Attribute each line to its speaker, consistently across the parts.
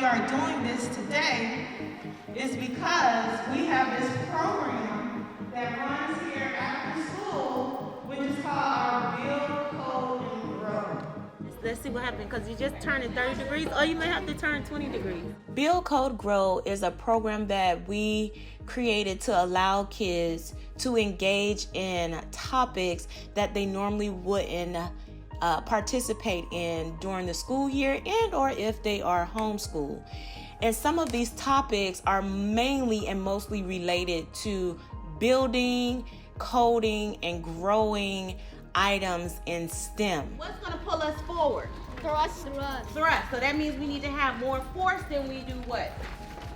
Speaker 1: we are doing this today is because we have this program that runs here after school, which is called our Build, Code, and Grow.
Speaker 2: Let's see what happens, because you just turned 30 degrees, or you may have to turn 20 degrees.
Speaker 3: Build, Code, Grow is a program that we created to allow kids to engage in topics that they normally wouldn't participate in during the school year and or if they are homeschooled. And some of these topics are mainly and mostly related to building, coding, and growing items in STEM.
Speaker 2: What's going to pull us forward?
Speaker 4: Thrust.
Speaker 2: Thrust. So that means we need to have more force than we do what?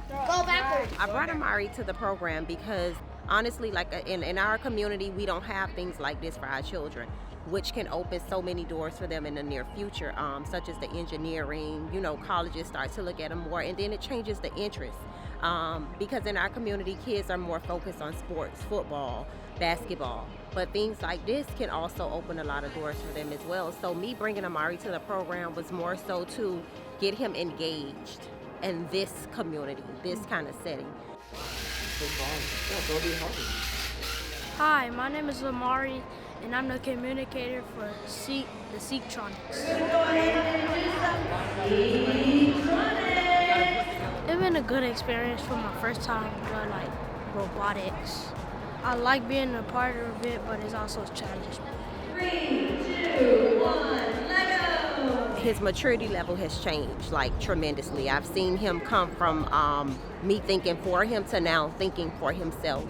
Speaker 4: Go backwards.
Speaker 5: I brought Amari to the program because honestly, like in our community, we don't have things like this for our children, which can open so many doors for them in the near future, such as the engineering. Colleges start to look at them more, and then it changes the interest. Because in our community, kids are more focused on sports, football, basketball. But things like this can also open a lot of doors for them as well. So me bringing Amari to the program was more so to get him engaged in this community, this kind of setting.
Speaker 6: Hi, my name is Amari, and I'm the communicator for the S.E.E.K. It's been a good experience for my first time doing robotics. I like being a part of it, but it's also challenging.
Speaker 4: 3, 2, 1, let go!
Speaker 5: His maturity level has changed tremendously. I've seen him come from me thinking for him to now thinking for himself,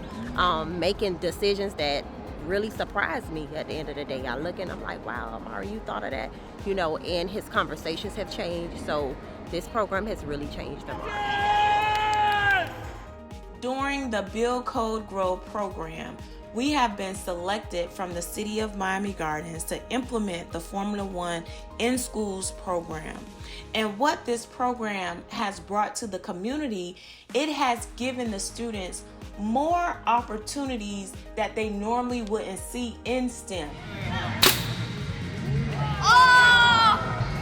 Speaker 5: making decisions that really surprised me at the end of the day. I look and I'm like, wow, Amari, you thought of that? And his conversations have changed. So this program has really changed Amari.
Speaker 3: During the Build, Code, Grow program, we have been selected from the City of Miami Gardens to implement the Formula One in Schools program. And what this program has brought to the community, it has given the students more opportunities that they normally wouldn't see in STEM.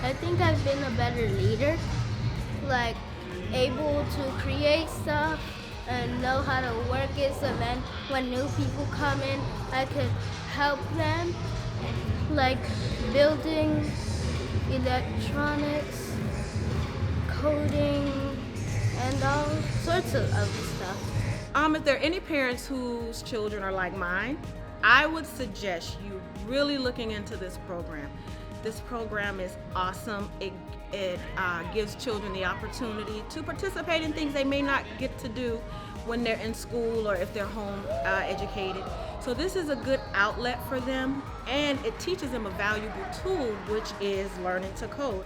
Speaker 6: I think I've been a better leader, able to create stuff and know how to work it, so then when new people come in, I could help them, building, electronics, coding, and all sorts of other stuff.
Speaker 2: If there are any parents whose children are like mine, I would suggest you really looking into this program. This program is awesome. It gives children the opportunity to participate in things they may not get to do when they're in school or if they're home educated. So this is a good outlet for them, and it teaches them a valuable tool, which is learning to code.